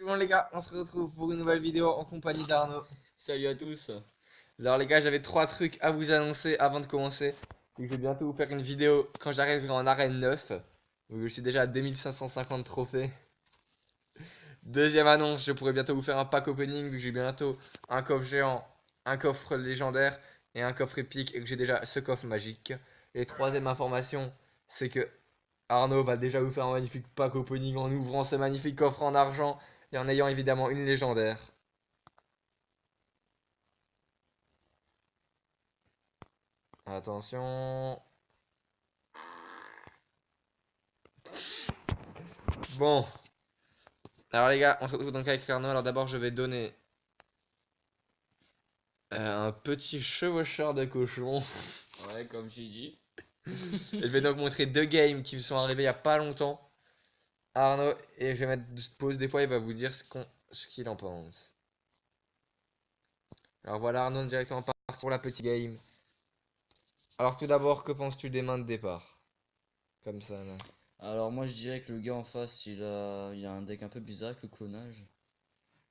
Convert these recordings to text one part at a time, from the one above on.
Bon les gars, on se retrouve pour une nouvelle vidéo en compagnie d'Arnaud. Salut à tous. Alors les gars, j'avais trois trucs à vous annoncer avant de commencer. C'est que je vais bientôt vous faire une vidéo quand j'arriverai en arène 9. Donc je suis déjà à 2550 trophées. Deuxième annonce, je pourrai bientôt vous faire un pack opening vu que j'ai bientôt un coffre géant, un coffre légendaire et un coffre épique et que j'ai déjà ce coffre magique. Et troisième information, c'est que Arnaud va déjà vous faire un magnifique pack opening en ouvrant ce magnifique coffre en argent et en ayant évidemment une légendaire. Attention. Bon. Alors les gars, on se retrouve donc avec Arnaud. Alors d'abord, je vais donner un petit chevaucheur de cochon. Ouais, comme j'ai dit. Et je vais donc montrer deux games qui me sont arrivés il y a pas longtemps à Arnaud. Et je vais mettre pause des fois, il va vous dire ce qu'il en pense. Alors voilà Arnaud, directement parti pour la petite game. Alors tout d'abord, que penses-tu des mains de départ? Comme ça là. Alors moi je dirais que le gars en face il a un deck un peu bizarre avec le clonage.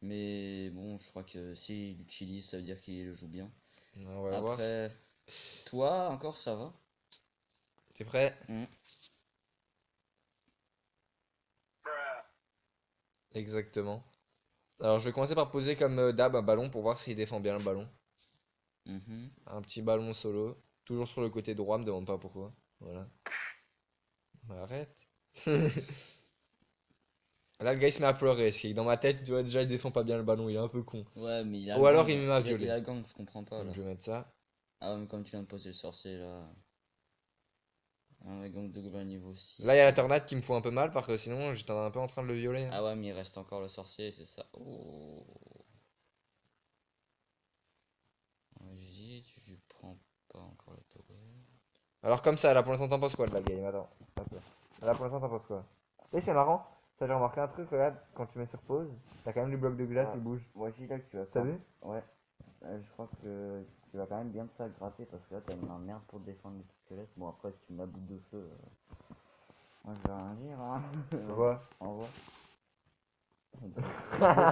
Mais bon, je crois que s'il l'utilise, ça veut dire qu'il le joue bien. On va voir. Après, toi encore ça va. T'es prêt? Hmm. Exactement. Alors je vais commencer par poser comme d'hab un ballon pour voir s'il défend bien le ballon. Mhm. Un petit ballon solo. Toujours sur le côté droit, me demande pas pourquoi. Voilà. Arrête. Là, le gars il se met à pleurer. Dans ma tête, tu vois, déjà il défend pas bien le ballon, il est un peu con. Ouais, mais il a Ou le alors gang. il me met à Il violer. a le gang, je comprends pas Donc là. je vais mettre ça. Ah ouais, mais comme tu viens de poser le sorcier là. Ah ouais, gang de gobelins niveau Là, il y a 6. la tornade qui me fout un peu mal parce que sinon j'étais un peu en train de le violer, hein. Ah ouais, mais il reste encore le sorcier, c'est ça. Oh. Ouais, j'ai dit, tu prends pas encore le tower. Alors comme ça, là pour l'instant t'en penses quoi de la game? Attends. Attends. Là pour l'instant t'en penses quoi? Et c'est marrant, ça j'ai remarqué un truc, regarde, quand tu mets sur pause, t'as quand même du bloc de glace Ouais, qui bouge. moi aussi là que tu vas T'as faire. vu? Ouais, je crois que tu vas quand même bien te faire gratter parce que là t'as une main merde pour défendre les petits squelettes. Bon après si tu me la boule de feu, moi je vais rien dire hein. Pourquoi? Au revoir.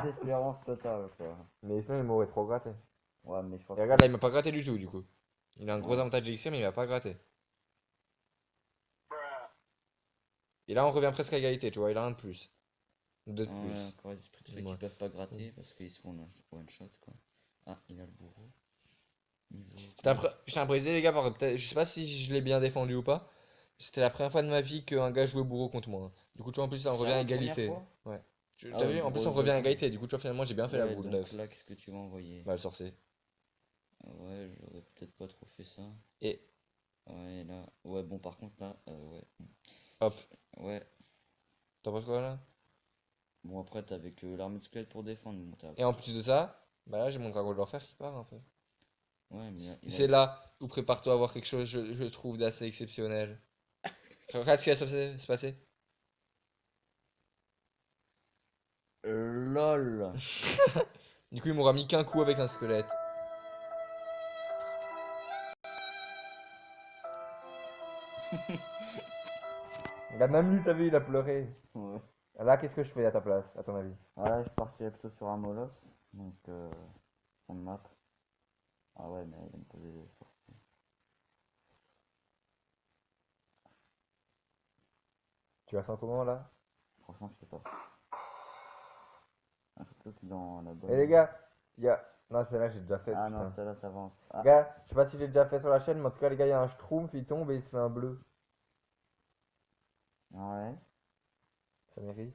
Désespérance totale quoi. Mais sinon il m'aurait trop gratté. Ouais mais je crois Et que regarde là il m'a pas gratté du tout du coup. Il a un gros ouais. avantage d'élixir mais il m'a pas gratté. Et là on revient presque à égalité, tu vois, il a un de plus. Deux de Ouais, plus. encore les esprits de feu qui Ouais. peuvent pas gratter parce qu'ils se font one shot quoi. Ah, il a le bourreau. Niveau combien? Je tiens à préciser les gars, je sais pas si je l'ai bien défendu ou pas. C'était la première fois de ma vie qu'un gars jouait bourreau contre moi. Du coup tu vois en plus on revient à Ça, première égalité. fois? Ouais. Ah T'as ouais, vu? En plus bourreau on revient de à con. égalité. Du coup tu vois finalement j'ai bien fait la Ouais, boule donc 9. là, qu'est-ce que tu vas envoyer? Bah le sorcier. Ouais, j'aurais peut-être pas trop fait ça. Et Ouais, là. Ouais, bon, par contre, là, ouais. hop. Ouais. T'en penses quoi là? Bon, après, t'avais que l'armée de squelette pour défendre. Bon, Et en plus de ça, bah là j'ai mon dragon de l'enfer qui part un peu. Ouais, mais Et il a. c'est là où prépare-toi à voir quelque chose, je trouve, d'assez exceptionnel. Regarde ce qui va se passer. LOL! Du coup il m'aura mis qu'un coup avec un squelette. Regarde même lui t'as vu il a pleuré. Ouais. Là qu'est-ce que je fais à ta place, à ton avis? Voilà, je partirais plutôt sur un molosse. Donc on map. Ah ouais mais il va me poser des sorties. Tu vas faire comment là? Franchement je sais pas. Ah, surtout que dans la Et les bonne. gars, il y a... Non celle-là j'ai déjà fait, Ah non, putain. celle-là ça avance. Ah Gars, je sais pas si j'ai déjà fait sur la chaîne, mais en tout cas les gars, il y a un schtroumpf, il tombe et il se fait un bleu. ouais. Ça mérite?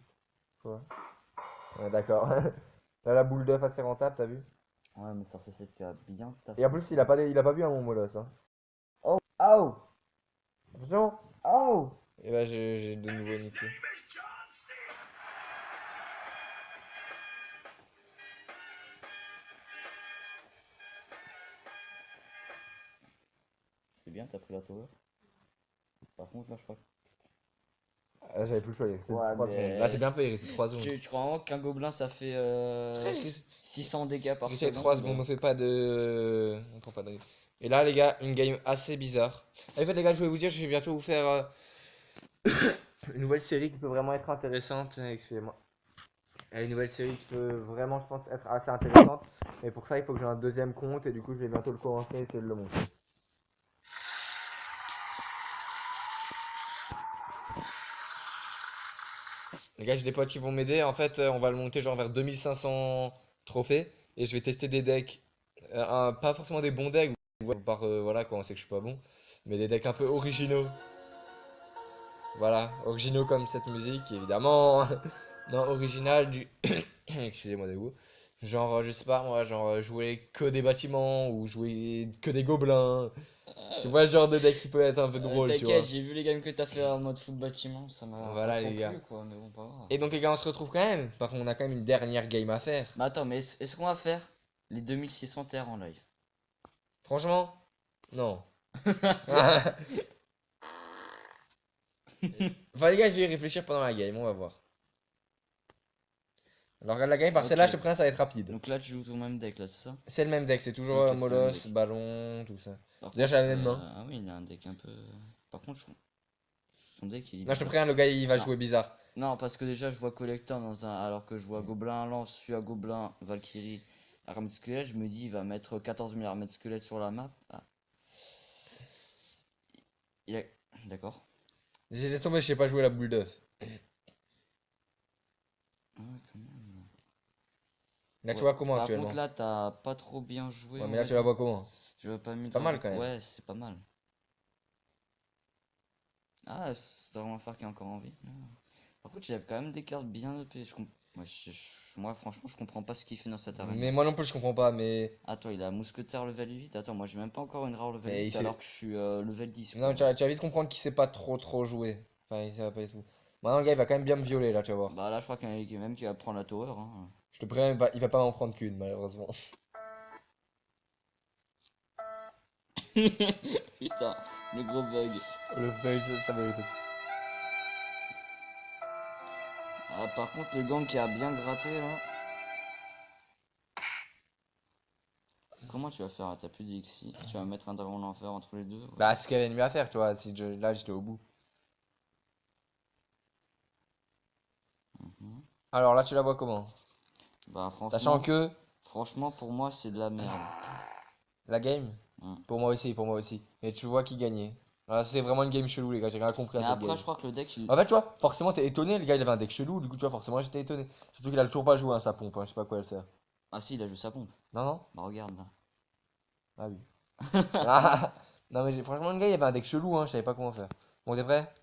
Quoi? Ouais d'accord. Là la boule d'œuf assez rentable, t'as vu? Ouais mais sur ce tu as bien Et en taffé plus quoi. il a pas vu un mon molosse, hein. Oh! Oh! Attention! Oh! Et là j'ai de nouveau niqué. C'est bien, t'as pris la tower. Par contre, là, je crois que. Ah, j'avais plus le choix, il restait Ouais, 3 secondes. Là c'est Mais. bien fait, il restait 3 secondes. Tu crois vraiment qu'un gobelin ça fait 600 dégâts par J'essaie 3 seconde? secondes, on fait pas de. On prend pas de. Et là les gars, une game assez bizarre. En fait les gars, je vais vous dire, je vais bientôt vous faire une nouvelle série qui peut vraiment être intéressante. Excusez-moi. Et une nouvelle série qui peut vraiment, je pense, être assez intéressante. Et pour ça, il faut que j'ai un deuxième compte et du coup, je vais bientôt le commencer et essayer de le monter. Les gars, j'ai des potes qui vont m'aider. En fait, on va le monter genre vers 2500 trophées et je vais tester des decks. Pas forcément des bons decks, par voilà quoi, on sait que je suis pas bon, mais des decks un peu originaux. Voilà, originaux comme cette musique, évidemment. Non, original du. Excusez-moi de vous. Genre, je sais pas moi, genre jouer que des bâtiments ou jouer que des gobelins. Tu vois le genre de deck qui peut être un peu drôle, tu T'inquiète, vois. j'ai vu les games que t'as fait en mode full bâtiment, ça m'a pas Voilà trop les gars. plu quoi, mais bon, pas grave. Et donc les gars, on se retrouve quand même. Par contre, on a quand même une dernière game à faire. Mais attends, mais est-ce qu'on va faire les 2600 terres en live? Franchement, non. Enfin les gars, je vais y réfléchir pendant la game, on va voir. Alors regarde la game, par celle-là, je te Ok. préviens, ça va être rapide. Donc là, tu joues ton même deck là, c'est ça? C'est le même deck, c'est toujours Ok, c'est le même Molos, deck. ballon, tout ça. Par D'ailleurs, j'ai contre, la même main. ah oui, il a un deck un peu. Par contre, son deck il est Non, je te bizarre. préviens, le gars, il va Non, jouer bizarre. non, parce que déjà, je vois collector dans un. Alors que je vois Gobelin, Lance, je suis à Gobelin, Valkyrie, Armée de Squelette, je me dis, il va mettre 14 000 armées de squelettes sur la map. Ah, il a. D'accord. J'ai tombé, je sais pas jouer la boule d'œuf. Ah ouais, quand même. Là, tu Ouais. vois comment Par actuellement. contre, là, t'as pas trop bien joué, Ouais, on mais là, va tu la dire. vois comment. Je veux pas mis C'est pas mal quand même. Ouais, c'est pas mal. Ah, ça va faire qu'il y a encore envie. Là. Par contre, il y a quand même des cartes bien OP. Moi, franchement, je comprends pas ce qu'il fait dans cette arène. Mais moi non plus, je comprends pas. Mais. Attends, il a mousquetaire level 8. Attends, moi j'ai même pas encore une rare level Mais il 8 sait. alors que je suis level 10 Non, quoi. tu vas vite comprendre qu'il sait pas trop jouer. Enfin, il sait pas et tout. Maintenant, le gars, il va quand même bien me violer là, tu vas voir. Bah là, je crois qu'il y en a même qui va prendre la tower. Hein. Je te préviens, il va pas m'en prendre qu'une, malheureusement. Putain, le gros bug. Le fail, ça mérite aussi. Ah, par contre, le gang qui a bien gratté là. Comment tu vas faire? T'as plus d'XI. Tu vas mettre un dragon d'enfer entre les deux. Ouais. Bah, c'est ce qu'il y avait de mieux à faire, tu vois. Si là, j'étais au bout. Mhm. Alors là, tu la vois comment? Bah, Sachant franchement, que franchement, pour moi, c'est de la merde. la game, Mm. pour moi aussi, pour moi aussi. Mais tu vois qui gagnait. Alors, c'est vraiment une game chelou, les gars. J'ai rien compris à Mais cette après, game. je crois que le deck il. En fait, tu vois, forcément, t'es étonné. Le gars, il avait un deck chelou. Du coup, tu vois, forcément, j'étais étonné. Surtout qu'il a toujours pas joué, hein, sa pompe. Hein, je sais pas à quoi elle sert. Ah, si, il a joué sa pompe. Non, non? Bah, regarde là. Ah oui. Ah, non, mais franchement, le gars, il avait un deck chelou. Hein, je savais pas comment faire. Bon, t'es prêt?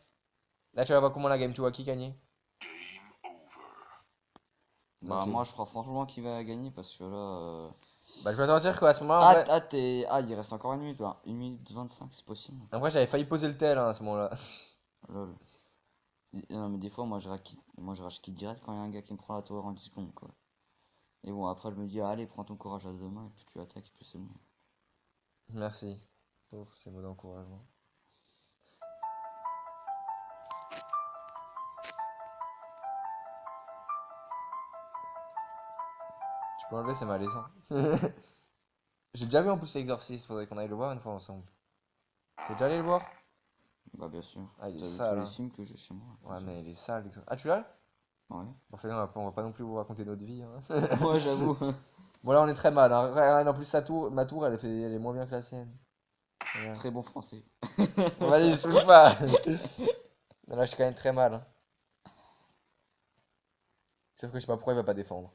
Là, tu vas voir comment la game. Tu vois qui gagnait? Bah, Ok. moi, je crois franchement qu'il va gagner parce que là. Bah, je vais te dire qu'à ce moment-là, en vrai. Il reste encore une minute là. 1 minute 25, c'est possible. En vrai, j'avais failli poser le tel hein, à ce moment-là. Lol. Non, mais des fois, moi, je rage quitte direct quand il y a un gars qui me prend la tower en 10 secondes, quoi. Et bon, après, je me dis, allez, prends ton courage à deux mains, et puis tu attaques, et puis c'est bon. Merci pour ces mots d'encouragement. Tu peux enlever, c'est malaisant. J'ai déjà vu en plus l'Exorciste, faudrait qu'on aille le voir une fois ensemble. T'es déjà allé le voir? Bah, bien sûr. Ah, il est T'as vu tous sale, les hein. films que j'ai chez moi. Ouais, mais il est sale. Ah, tu l'as? Ouais. Bon, on va pas non plus vous raconter notre vie. Hein. Ouais, j'avoue. Bon, là, on est très mal. Hein. Regarde, en plus, ma tour, elle est moins bien que la sienne. Regarde. Très bon français. Vas-y, saoule pas. Mais là, je suis quand même très mal. Hein. Sauf que je sais pas pourquoi il va pas défendre.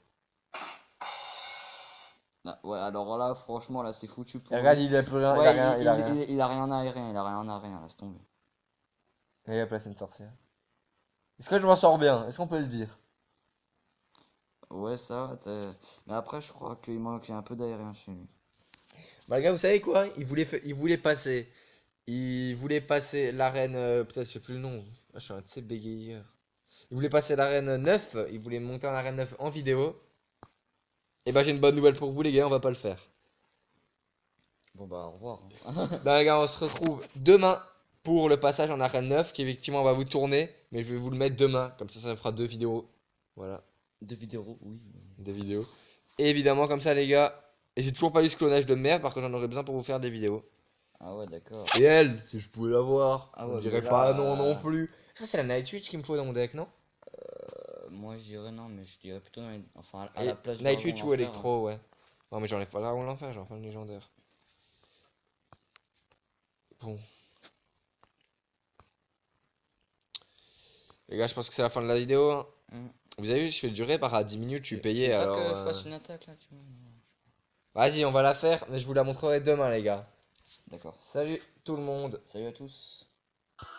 Ah, ouais, alors là, franchement, là, c'est foutu pour Et regarde, lui. il a plus rien, il a Ouais, rien, il a rien. il a rien à rien, il a rien à rien, laisse tomber. Et il a placé une sorcière. Est-ce que je m'en sors bien? Est-ce qu'on peut le dire? Ouais, ça va, mais après, je crois qu'il manque un peu d'aérien chez lui. Bah, les gars, vous savez quoi? Il voulait passer l'arène. Peut-être, je sais plus le nom. Ah, je suis un de ces bégayeurs. Il voulait passer l'arène 9. Il voulait monter en arène 9 en vidéo. Et bah, j'ai une bonne nouvelle pour vous, les gars, on va pas le faire. Bon, bah, au revoir. Hein. Bah, les gars, on se retrouve demain pour le passage en arène 9 qui, effectivement, va vous tourner. Mais je vais vous le mettre demain. Comme ça fera 2 vidéos. Voilà, Deux vidéos, oui. 2 vidéos. Et évidemment, comme ça, les gars. Et j'ai toujours pas eu ce clonage de merde. Par contre, j'en aurais besoin pour vous faire des vidéos. Ah ouais, d'accord. Et elle, si je pouvais l'avoir, Ah on ouais, dirait mais pas là, non non plus. Ça, c'est la Night Switch qu'il me faut dans mon deck, non? moi je dirais non, mais je dirais plutôt enfin à Et la place du Night dragon Witch ou l'enfer. Electro, ouais. Non, mais j'enlève pas le dragon de l'enfer, j'enlève le légendaire. Bon. Les gars, je pense que c'est la fin de la vidéo, hein. Hmm. Vous avez vu, je fais durer par à 10 minutes, je suis Tu payé veux pas alors. que je fasse une attaque là, tu vois? Vas-y, on va la faire, mais je vous la montrerai demain, les gars. D'accord. Salut tout le monde. Salut à tous.